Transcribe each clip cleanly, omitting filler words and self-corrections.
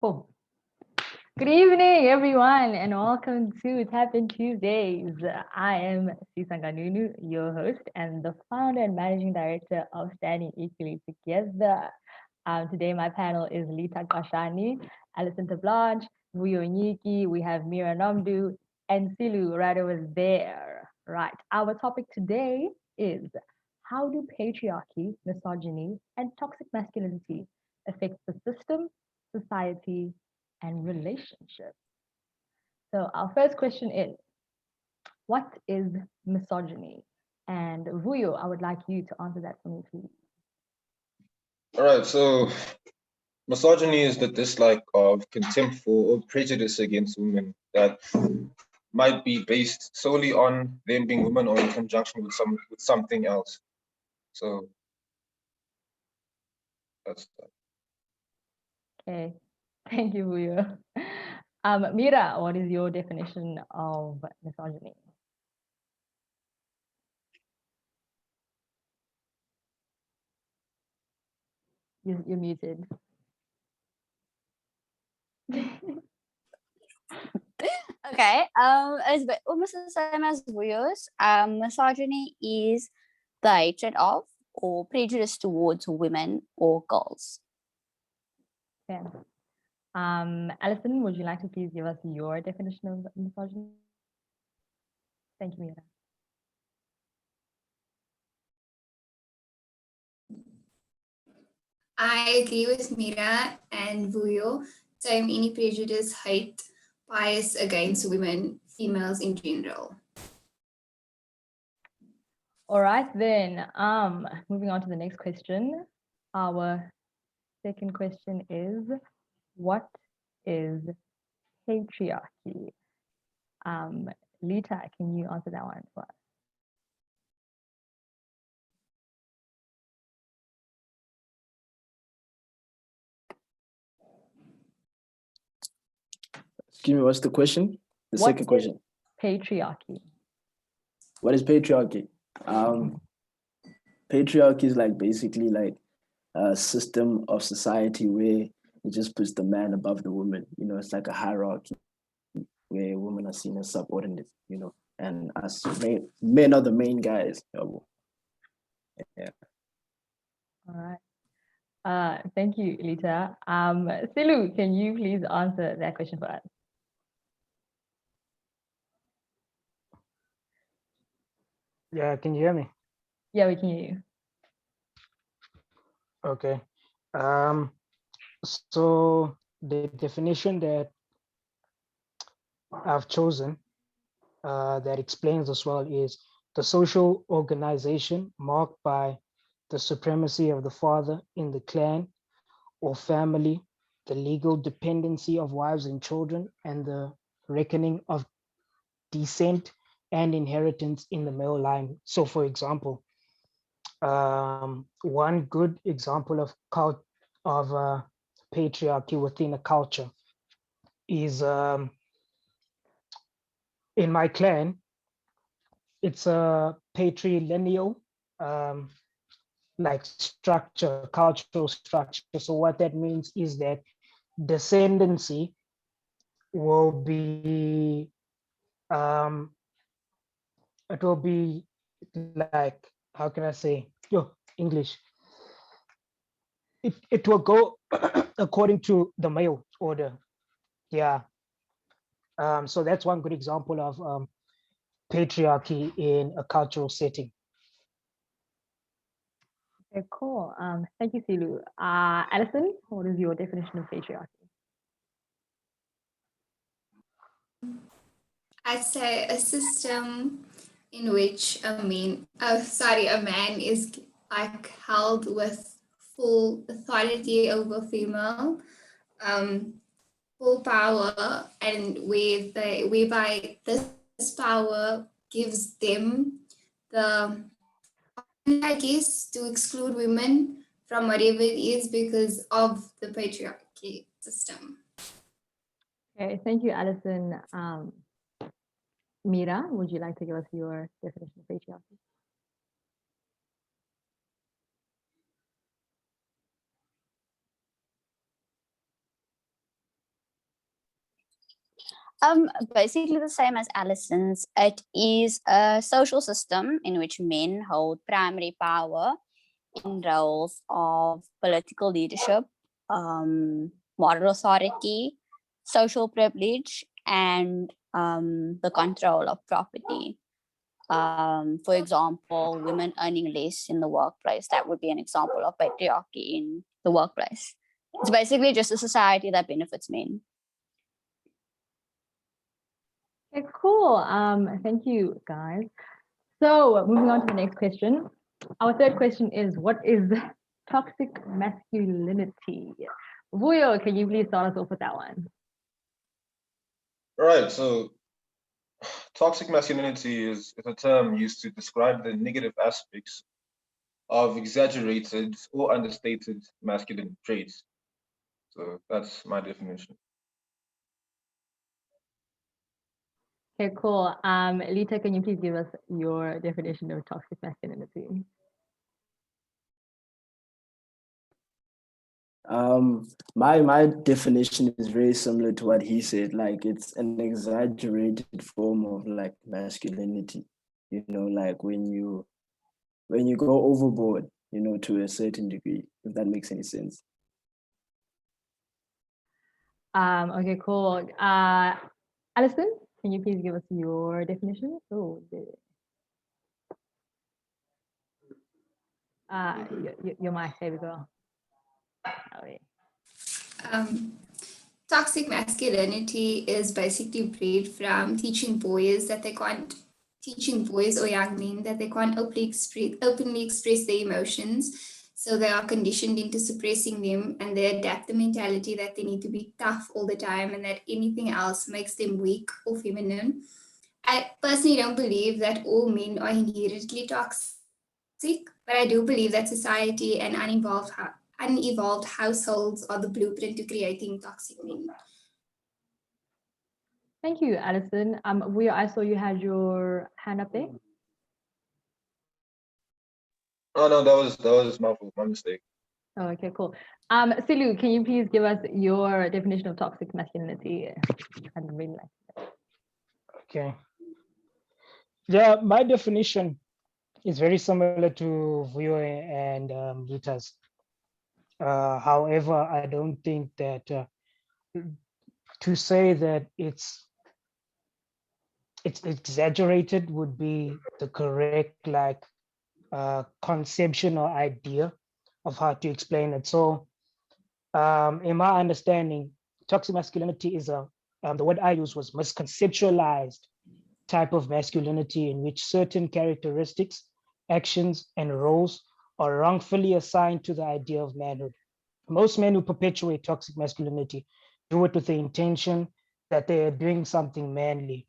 Oh, good evening, everyone, and welcome to Tap In Tuesdays. I am Sisa Nkanunu, your host and the founder and managing director of Standing Equally Together. Today, my panel is Lita Kashani, Alison Blanche, Vuyo Nyiki, we have Mira Namdu, and Silu right over there. Right, our topic today is how do patriarchy, misogyny, and toxic masculinity affect the system, society, and relationships? So our first question is, what is misogyny? And Vuyo, I would like you to answer that for me, please. All right, so misogyny is the dislike of contempt for or prejudice against women that might be based solely on them being women or in conjunction with something else. So that's that. Okay, thank you, Vuyo. Mira, what is your definition of misogyny? You're muted. Okay. It's almost the same as Vuyo's. Misogyny is the hatred of or prejudice towards women or girls. Okay. Alison, would you like to please give us your definition of misogyny? Thank you, Mira. I agree with Mira and Vuyo. Same any prejudice, hate, bias against women, females in general. All right, then. Moving on to the next question. Our second question is, what is patriarchy? Lita, can you answer that one for us? Excuse me, what's the question? The What second question. Patriarchy. What is patriarchy? Patriarchy is like basically like a system of society where it just puts the man above the woman. You know, it's like a hierarchy where women are seen as subordinates, you know, and as men are the main guys. Yeah. All right. Thank you, Lita. Silu, can you please answer that question for us? Yeah, can you hear me? Yeah, we can hear you. Okay. So the definition that I've chosen that explains as well is the social organization marked by the supremacy of the father in the clan or family, the legal dependency of wives and children, and the reckoning of descent and inheritance in the male line. So for example, one good example of patriarchy within a culture is in my clan, it's a patrilineal like structure, cultural structure. So what that means is that descendancy will be it will be like, how can I say, English. It will go according to the male order. Yeah. So that's one good example of patriarchy in a cultural setting. Okay, cool. Thank you, Silu. Alison, what is your definition of patriarchy? I'd say a system in which a man is like held with full authority over female, full power, and whereby this power gives them the, I guess, to exclude women from whatever it is because of the patriarchy system. Okay, thank you, Alison. Mira, would you like to give us your definition of patriarchy? Basically the same as Allison's. It is a social system in which men hold primary power in roles of political leadership, moral authority, social privilege, and the control of property. For example, women earning less in the workplace. That would be an example of patriarchy in the workplace. It's basically just a society that benefits men. Okay, cool. Thank you, guys. So moving on to the next question. Our third question is, what is toxic masculinity? Vuyo, can you please start us off with that one? Right. So toxic masculinity is a term used to describe the negative aspects of exaggerated or understated masculine traits. So that's my definition. Okay, cool. Lita, can you please give us your definition of toxic masculinity? My definition is very similar to what he said. Like, it's an exaggerated form of like masculinity, you know, like when you go overboard, you know, to a certain degree, if that makes any sense. Okay, cool. Alison, can you please give us your definition? Oh, your mic, there we go. Okay. Toxic masculinity is basically bred from teaching boys or young men that they can't openly express their emotions. So they are conditioned into suppressing them, and they adapt the mentality that they need to be tough all the time and that anything else makes them weak or feminine. I personally don't believe that all men are inherently toxic, but I do believe that society and unevolved households are the blueprint to creating toxic men. Thank you, Alison. I saw you had your hand up there. Oh no, that was my mistake. Oh, okay, cool. Silu, can you please give us your definition of toxic masculinity? I'd really like that. Okay. Yeah, my definition is very similar to Vuyo and Rita's. However, I don't think that to say that it's exaggerated would be the correct like conception or idea of how to explain it. So in my understanding, toxic masculinity is the word I used was misconceptualized type of masculinity in which certain characteristics, actions, and roles are wrongfully assigned to the idea of manhood. Most men who perpetuate toxic masculinity do it with the intention that they are doing something manly,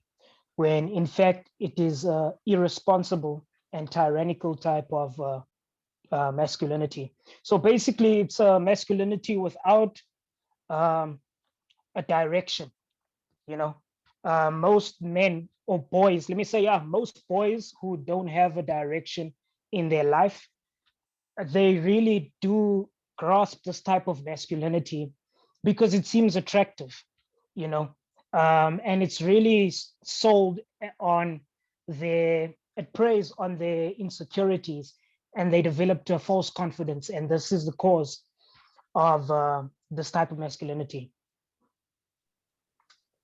when in fact it is irresponsible and tyrannical type of masculinity. So basically it's a masculinity without a direction, you know. Most men or boys, let me say, yeah, most boys who don't have a direction in their life, they really do grasp this type of masculinity because it seems attractive, you know, and it's really sold on it preys on their insecurities, and they developed a false confidence, and this is the cause of this type of masculinity.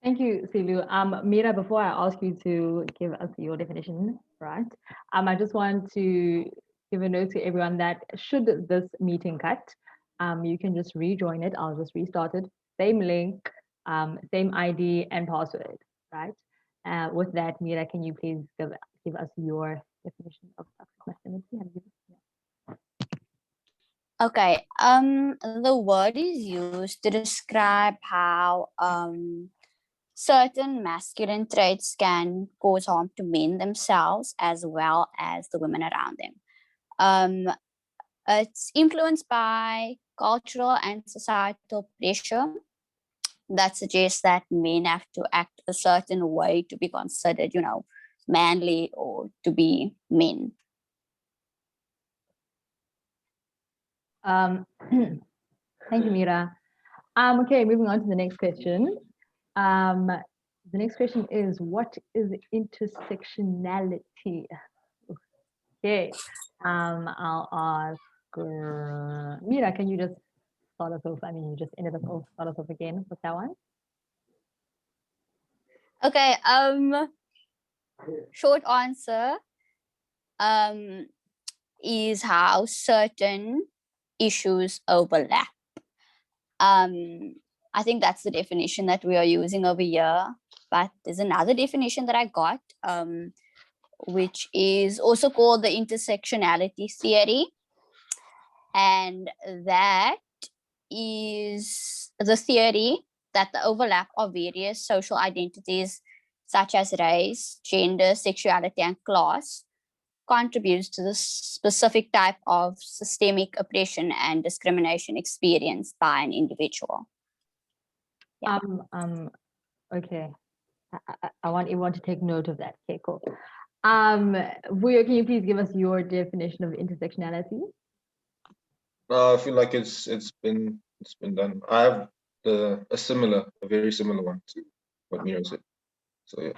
Thank you, Silu. Mira, before I ask you to give us your definition, right? I just want to give a note to everyone that should this meeting cut, you can just rejoin it. I'll just restart it. Same link, same ID and password, right? With that, Mira, can you please give us your definition of toxic masculinity? Okay. The word is used to describe how certain masculine traits can cause harm to men themselves as well as the women around them. It's influenced by cultural and societal pressure that suggests that men have to act a certain way to be considered, you know, manly or to be men. Thank you, Mira. Okay, moving on to the next question. The next question is, what is intersectionality? Okay, I'll ask Mira, can you just start us off? I mean, you just ended us off, start us off again with that one. Okay, short answer is how certain issues overlap. I think that's the definition that we are using over here, but there's another definition that I got, which is also called the Intersectionality Theory. And that is the theory that the overlap of various social identities such as race, gender, sexuality, and class contributes to the specific type of systemic oppression and discrimination experienced by an individual. Yeah. Okay. I want everyone to take note of that. Okay, cool. Vuyo, can you please give us your definition of intersectionality? I feel like it's been done. I have a very similar one to what Mira said. So yeah.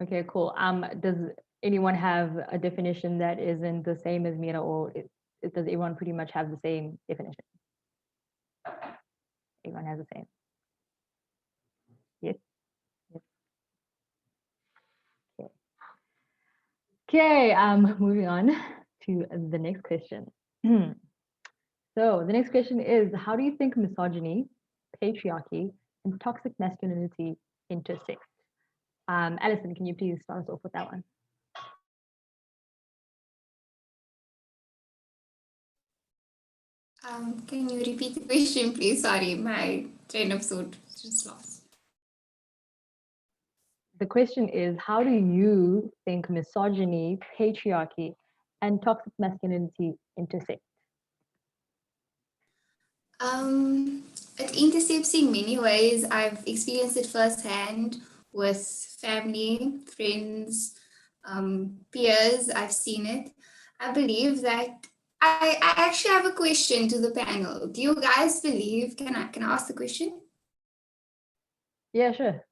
Okay, cool. Does anyone have a definition that isn't the same as Mira, or does everyone pretty much have the same definition? Everyone has the same. Yes. Yes. Okay. Okay. Moving on to the next question. So the next question is, how do you think misogyny, patriarchy, and toxic masculinity intersect? Alison, can you please start us off with that one? Can you repeat the question, please? Sorry, my train of thought was just lost. The question is, how do you think misogyny, patriarchy, and toxic masculinity intersect? It intersects in many ways. I've experienced it firsthand with family, friends, peers. I've seen it. I believe that I actually have a question to the panel. Do you guys believe, can I ask the question? Yeah, sure.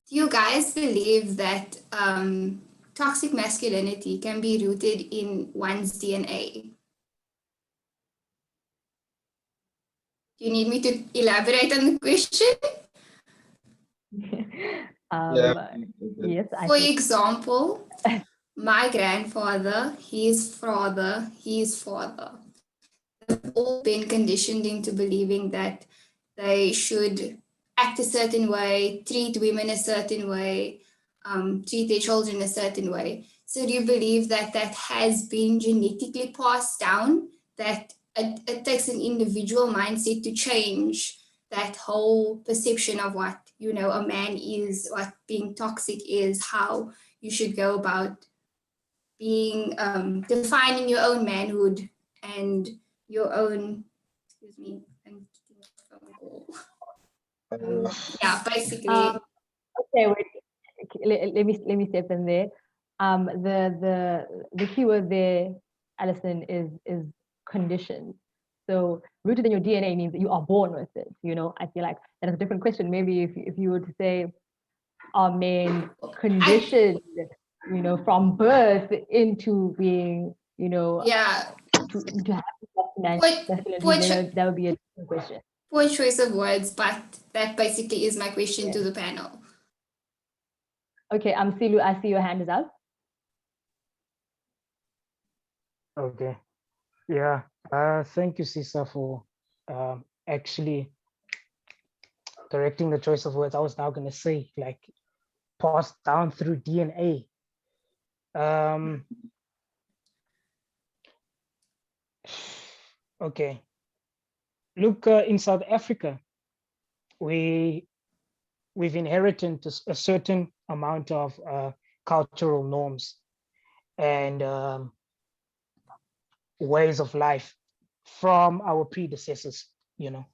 Do you guys believe that toxic masculinity can be rooted in one's DNA? Do you need me to elaborate on the question? Yes. For example, my grandfather, his father, have all been conditioned into believing that they should act a certain way, treat women a certain way, treat their children a certain way. So do you believe that that has been genetically passed down, that it takes an individual mindset to change that whole perception of what, you know, a man is, what being toxic is, how you should go about being, defining your own manhood and your own, excuse me, I'm getting a phone call. Yeah, basically. Okay, wait. Let me step in there. The keyword there, Alison, is conditioned. So rooted in your DNA means that you are born with it. You know, I feel like that is a different question. Maybe if you were to say, are men conditioned, you know, from birth into being, you know, yeah, to have masculinity, that would be a different question. Poor choice of words, but that basically is my question to the panel. Okay, Silu, I see your hand is up. Okay. Yeah. Thank you, Sisa, for actually correcting the choice of words. I was now going to say, like, passed down through DNA. Okay. Look, in South Africa, we've inherited a certain amount of cultural norms and ways of life from our predecessors, you know.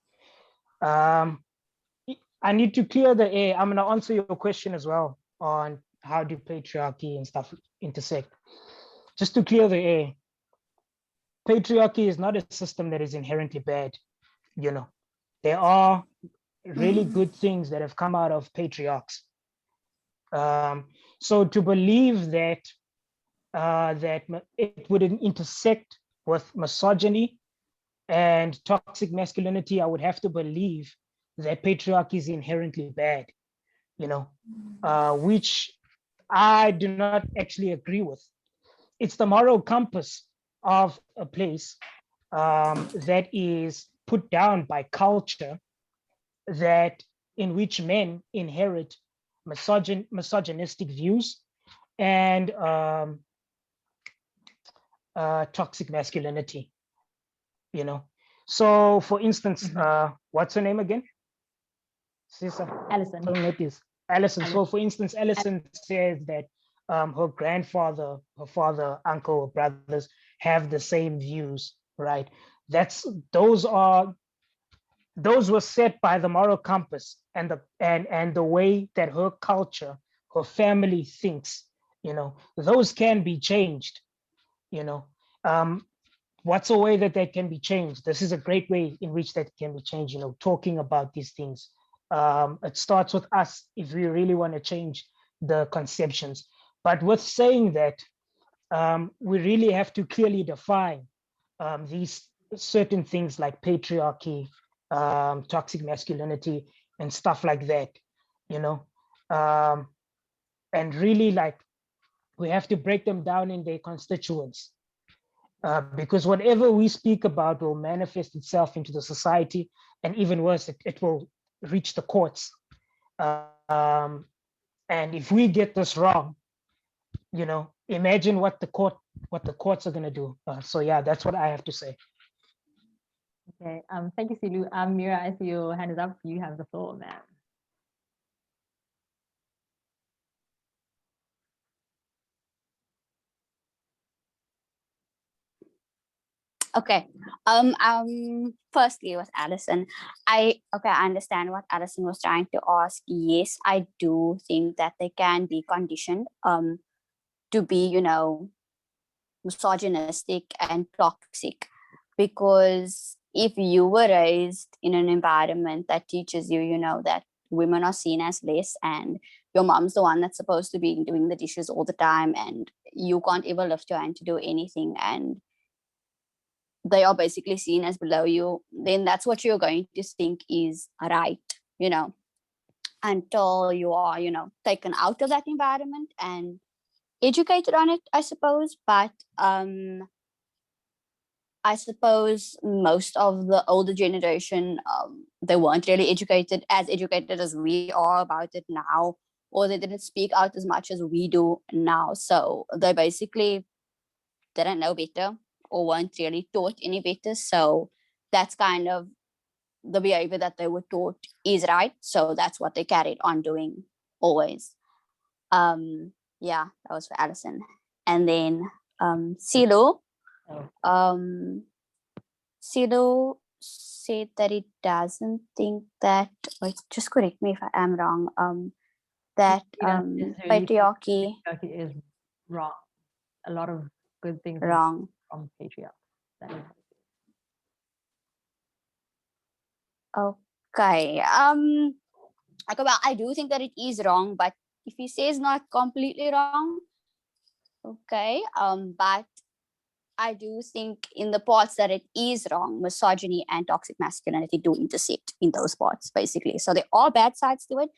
I need to clear the air. I'm going to answer your question as well on how do patriarchy and stuff intersect. Just to clear the air, patriarchy is not a system that is inherently bad, you know. There are really good things that have come out of patriarchs. So to believe that it would intersect with misogyny and toxic masculinity, I would have to believe that patriarchy is inherently bad, which I do not actually agree with. It's the moral compass of a place that is put down by culture, that in which men inherit misogynistic views and toxic masculinity, So for instance, what's her name again? Sisa? Alison. Alison. So for instance, Alison says that her grandfather, her father, uncle, brothers have the same views, right? Those were set by the moral compass and the way that her culture, her family thinks, those can be changed, what's a way that can be changed? This is a great way in which that can be changed, talking about these things. It starts with us if we really want to change the conceptions. But with saying that, we really have to clearly define these certain things like patriarchy, toxic masculinity, and stuff like that, and really we have to break them down in their constituents. Because whatever we speak about will manifest itself into the society, and even worse, it will reach the courts. And if we get this wrong, imagine what the courts are going to do. So yeah, that's what I have to say. Okay. Thank you, Silu. Mira, I see your hand is up. You have the floor, ma'am. Okay. Firstly, with Alison, I understand what Alison was trying to ask. Yes, I do think that they can be conditioned to be, misogynistic and toxic, because if you were raised in an environment that teaches you, that women are seen as less, and your mom's the one that's supposed to be doing the dishes all the time, and you can't ever lift your hand to do anything, and they are basically seen as below you, then that's what you're going to think is right, until you are, taken out of that environment and educated on it, I suppose. But I suppose most of the older generation, they weren't really as educated as we are about it now, or they didn't speak out as much as we do now. So they basically didn't know better, or weren't really taught any better. So that's kind of the behavior that they were taught is right. So that's what they carried on doing always. Yeah, that was for Alison. And then Silo. Silo said that it doesn't think that, just correct me if I am wrong, that patriarchy is wrong. A lot of good things wrong from patriarchy. Okay. Okay, well, I do think that it is wrong, but if he says not completely wrong, okay. But I do think in the parts that it is wrong, misogyny and toxic masculinity do intersect in those parts, basically. So there are bad sides to it.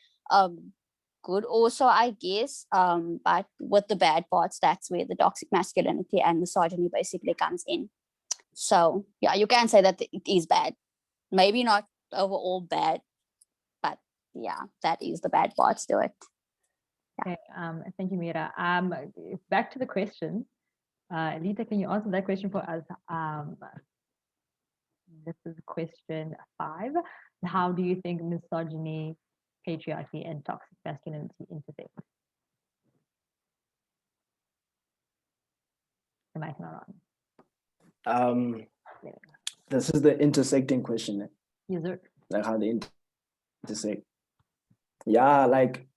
Good also, I guess. But with the bad parts, that's where the toxic masculinity and misogyny basically comes in. So yeah, you can say that it is bad. Maybe not overall bad, but yeah, that is the bad parts to it. Yeah. Okay. Thank you, Mira. Back to the question. Lita, can you answer that question for us? This is question 5. How do you think misogyny, patriarchy, and toxic masculinity intersect? Am I not on? This is the intersecting question. Yes, sir. Like how they intersect. Yeah, like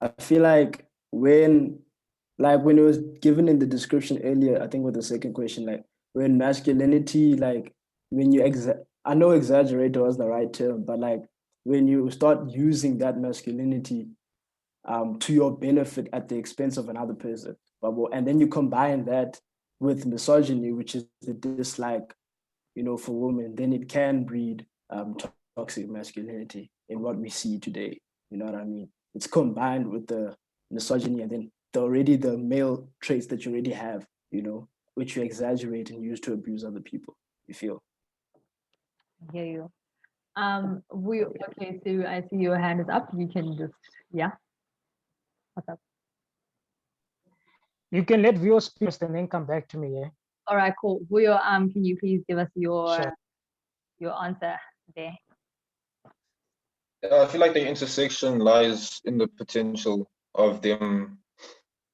I feel like when it was given in the description earlier, I think with the second question, like when masculinity, like when you I know exaggerate was the right term, but like when you start using that masculinity to your benefit at the expense of another person. And then you combine that with misogyny, which is the dislike, for women, then it can breed toxic masculinity in what we see today. You know what I mean? It's combined with the misogyny and then the male traits that you already have, which you exaggerate and use to abuse other people. You feel? I hear you. Okay, so I see your hand is up. You can just, yeah. What's up? You can let viewers speak and then come back to me, yeah? All right, cool. Vuyo, can you please give us Sure. your answer there? I feel like the intersection lies in the potential of them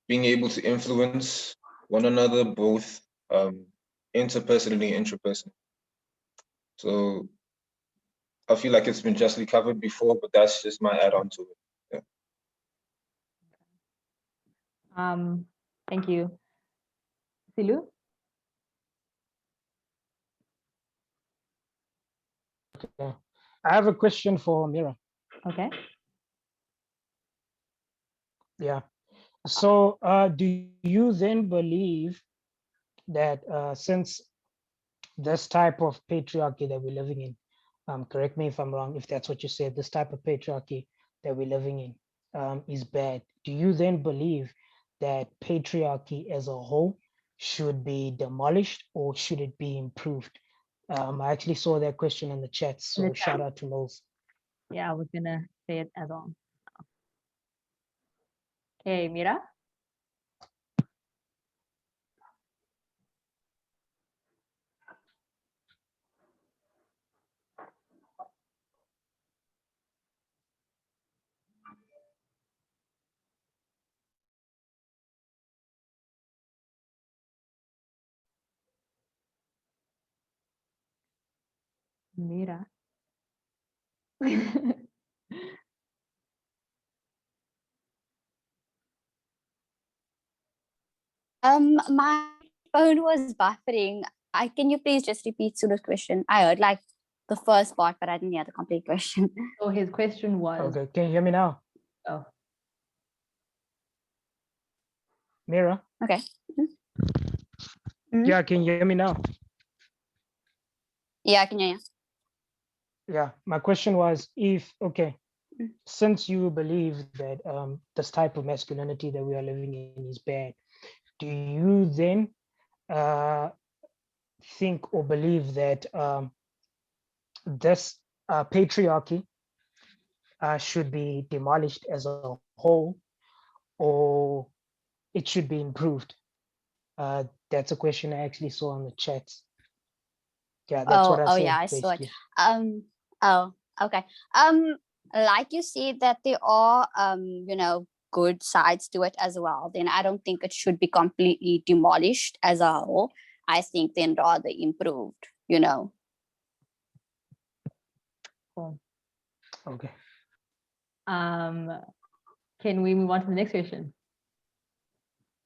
being able to influence one another, both interpersonally and intrapersonally. So I feel like it's been justly covered before, but that's just my add-on to it. Yeah. Thank you. Silu? Okay. I have a question for Mira. Okay. Yeah. So do you then believe that since this type of patriarchy that we're living in, correct me if I'm wrong, if that's what you said, this type of patriarchy that we're living in is bad, do you then believe that patriarchy as a whole should be demolished or should it be improved? I actually saw that question in the chat, so shout out to Moles. Yeah, I was gonna say it as well. Okay, Mira? Mira? My phone was buffering. Can you please just repeat Sulu's question? I heard like the first part, but I didn't hear the complete question. So his question was, Okay, can you hear me now? oh, Mira? Okay. Mhm. Yeah, can you hear me now? Yeah, I can hear you. Yeah, my question was Mm. since you believe that this type of masculinity that we are living in is bad, do you then think or believe that this patriarchy should be demolished as a whole or it should be improved? That's a question I actually saw on the chats. Yeah, that's what I Oh said yeah, I saw it. basically. Oh, okay. Like you said that there are good sides to it as well. Then I don't think it should be completely demolished as a whole. I think then rather improved, cool. Okay. Can we move on to the next question?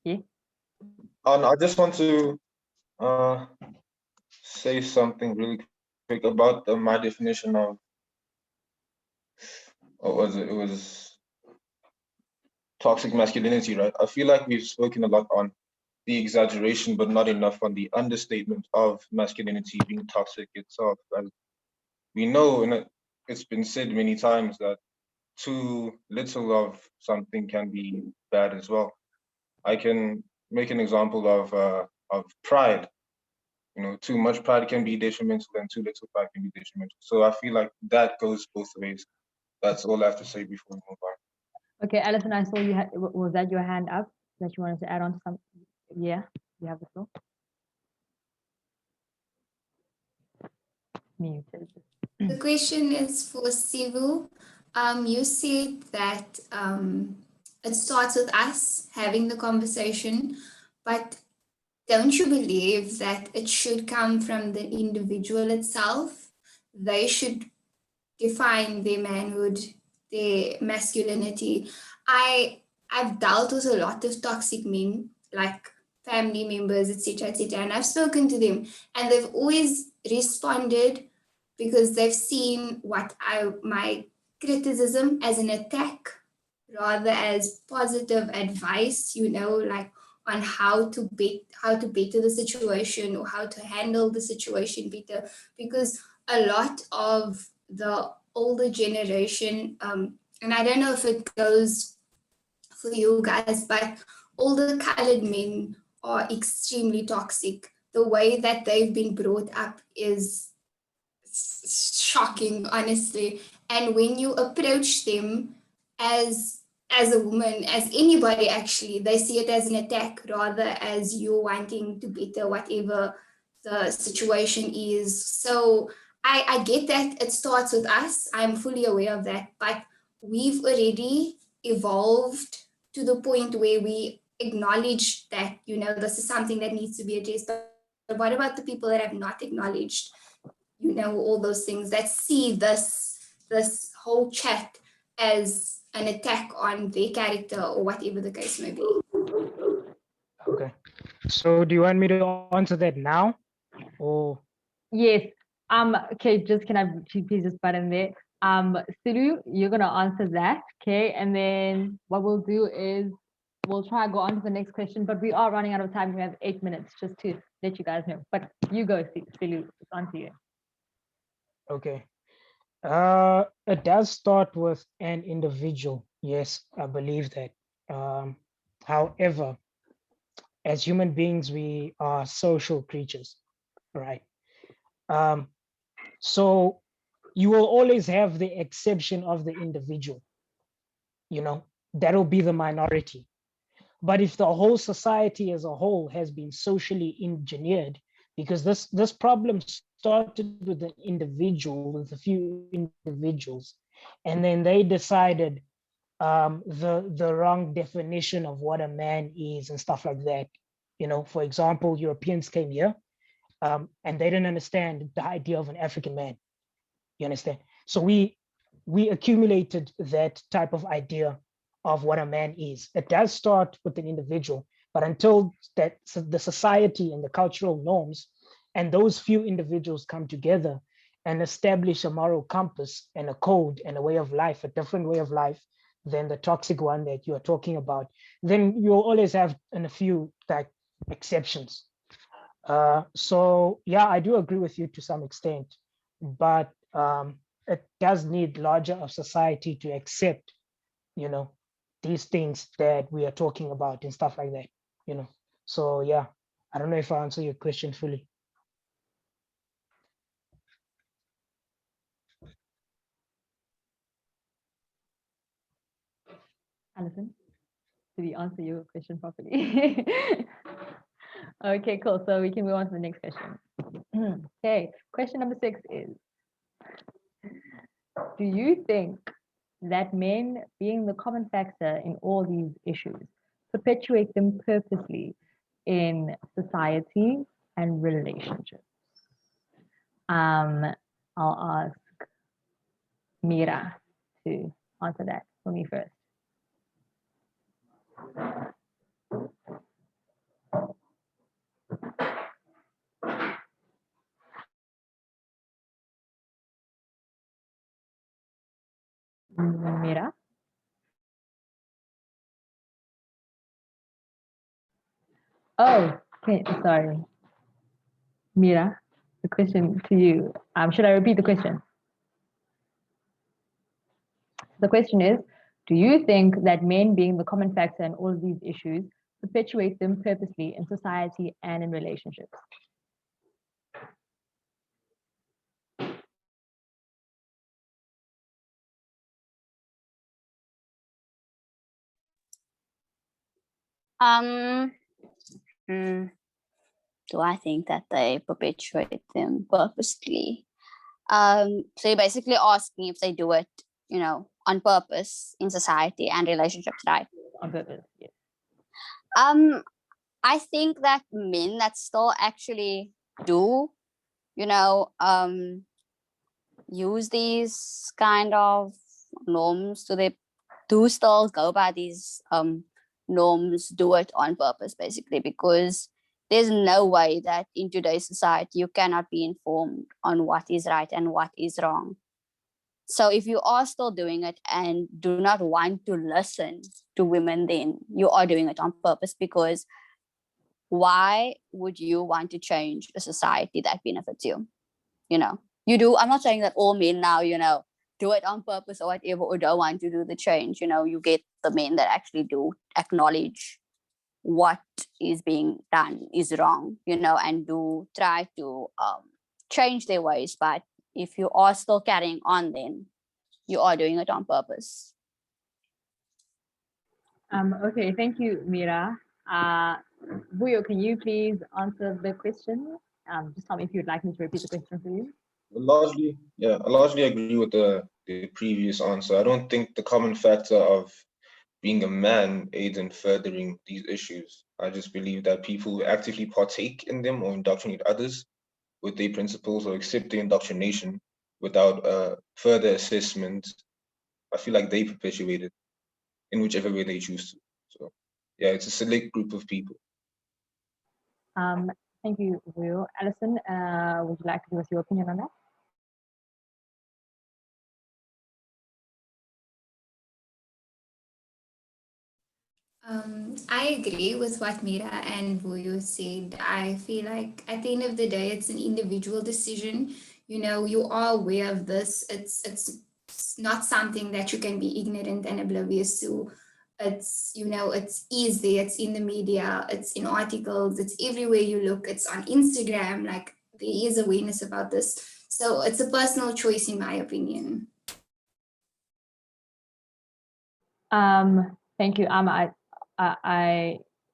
Yeah. I just want to say something really quick about my definition of what was it? It was toxic masculinity, right? I feel like we've spoken a lot on the exaggeration, but not enough on the understatement of masculinity being toxic itself. As we know, and it's been said many times that too little of something can be bad as well. I can make an example of pride. Too much pride can be detrimental, and too little pride can be detrimental. So I feel like that goes both ways. That's all I have to say before we move on. Okay, Alison, I saw you had, was that your hand up that you wanted to add on to something? Yeah, you have the floor. Muted. The question is for Sivu. You said that it starts with us having the conversation, but don't you believe that it should come from the individual itself? They should define their manhood, their masculinity. I've dealt with a lot of toxic men, like family members, etc., and I've spoken to them, and they've always responded because they've seen what my criticism as an attack rather as positive advice, like on how to better the situation or how to handle the situation better. Because a lot of the older generation, and I don't know if it goes for you guys, but older colored men are extremely toxic. The way that they've been brought up is shocking, honestly. And when you approach them as a woman, as anybody actually, they see it as an attack rather as you wanting to better whatever the situation is. So I get that it starts with us. I'm fully aware of that, but we've already evolved to the point where we acknowledge that, this is something that needs to be addressed. But what about the people that have not acknowledged, all those things, that see this whole chat as an attack on their character or whatever the case may be? Okay. So do you want me to answer that now? Or Yes. Okay, just can I please just button there? Silu, you're gonna answer that, okay? And then what we'll do is we'll try to go on to the next question, but we are running out of time. We have 8 minutes just to let you guys know. But you go, Silu, it's on to you. okay. It does start with an individual. Yes, I believe that. However, as human beings, we are social creatures, right? So you will always have the exception of the individual, that'll be the minority. But if the whole society as a whole has been socially engineered, because this problem started with an individual, with a few individuals, and then they decided the wrong definition of what a man is and stuff like that. For example, Europeans came here and they didn't understand the idea of an African man. You understand? So we accumulated that type of idea of what a man is. It does start with an individual, but until that the society and the cultural norms and those few individuals come together and establish a moral compass and a code and a way of life, a different way of life than the toxic one that you are talking about, then you'll always have a few like exceptions. So yeah, I do agree with you to some extent, but it does need larger of society to accept, these things that we are talking about and stuff like that. So yeah, I don't know if I answer your question fully. Alison, did we answer your question properly? Okay, cool. So we can move on to the next question. Okay, question number 6 is, do you think that men, being the common factor in all these issues, perpetuate them purposely in society and relationships? I'll ask Mira to answer that for me first. Mira? Oh, okay, sorry. Mira, the question to you. Should I repeat the question? The question is, do you think that men, being the common factor in all of these issues, perpetuate them purposely in society and in relationships? Do I think that they perpetuate them purposely? So you're basically asking if they do it, on purpose in society and relationships, right? On purpose, yes. I think that men that still actually do, use these kind of norms, so they do still go by these norms, do it on purpose, basically, because there's no way that in today's society you cannot be informed on what is right and what is wrong. So if you are still doing it and do not want to listen to women, then you are doing it on purpose, because why would you want to change a society that benefits you? You do. I'm not saying that all men now, do it on purpose or whatever, or don't want to do the change. You get the men that actually do acknowledge what is being done is wrong, and do try to change their ways. But if you are still carrying on, then you are doing it on purpose. Okay, thank you, Mira. Buyo, can you please answer the question? Just tell me if you'd like me to repeat the question for you. I largely agree with the previous answer. I don't think the common factor of being a man aids in furthering these issues. I just believe that people who actively partake in them or indoctrinate others with their principles or accept the indoctrination without further assessment, I feel like they perpetuate it in whichever way they choose to. So yeah, it's a select group of people. Thank you, Buyo. Alison, would you like to give us your opinion on that? I agree with what Mira and Vuyo said. I feel like at the end of the day, it's an individual decision. You are aware of this. It's not something that you can be ignorant and oblivious to. It's easy. It's in the media. It's in articles. It's everywhere you look. It's on Instagram. Like, there is awareness about this. So it's a personal choice, in my opinion. Thank you.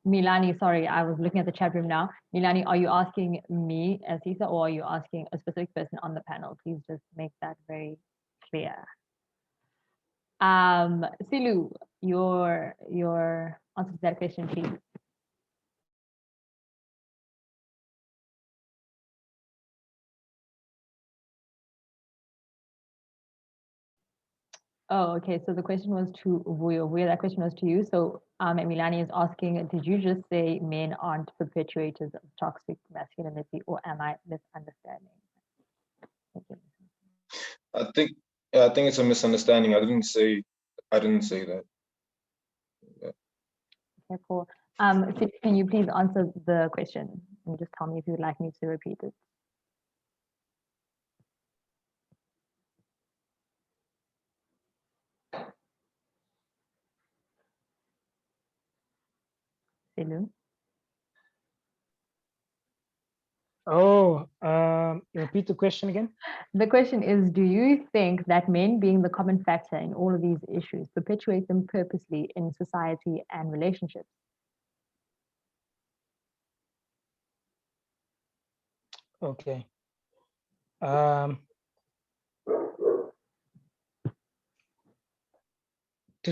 Milani, sorry, I was looking at the chat room now. Milani, are you asking me as Sisa, or are you asking a specific person on the panel? Please just make that very clear. Silu, your answer to that question, please. Oh, okay. So the question was to Vuyo. Vuyo, that question was to you. So Milani is asking, did you just say men aren't perpetuators of toxic masculinity, or am I misunderstanding? Thank you. I think it's a misunderstanding. I didn't say that. Yeah. Okay, cool. Silu, can you please answer the question and just tell me if you would like me to repeat it? Silu? Oh, repeat the question again. The question is, do you think that men being the common factor in all of these issues perpetuate them purposely in society and relationships? Okay. To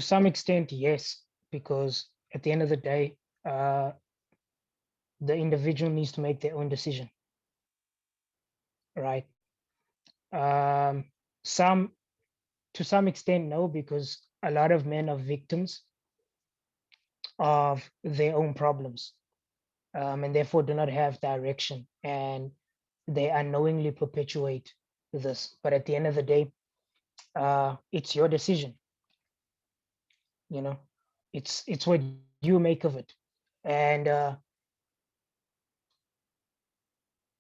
some extent, yes, because at the end of the day, the individual needs to make their own decision, right? To some extent, no, because a lot of men are victims of their own problems, and therefore do not have direction, and they unknowingly perpetuate this. But at the end of the day, it's your decision. It's what you make of it. And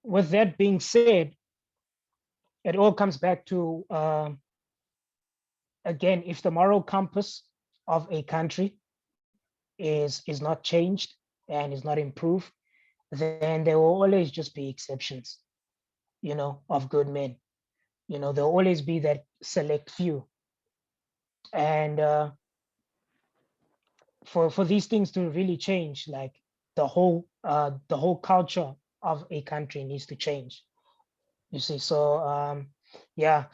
with that being said, it all comes back to, again, if the moral compass of a country is not changed and is not improved, then there will always just be exceptions, of good men. There'll always be that select few. And for these things to really change, like the whole culture of a country needs to change. You see, so yeah,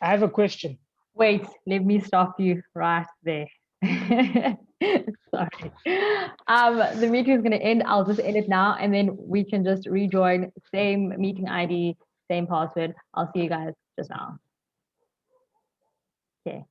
I have a question. Wait, let me stop you right there. Sorry. The meeting is going to end. I'll just end it now, and then we can just rejoin. Same meeting ID, same password. I'll see you guys just now. Okay.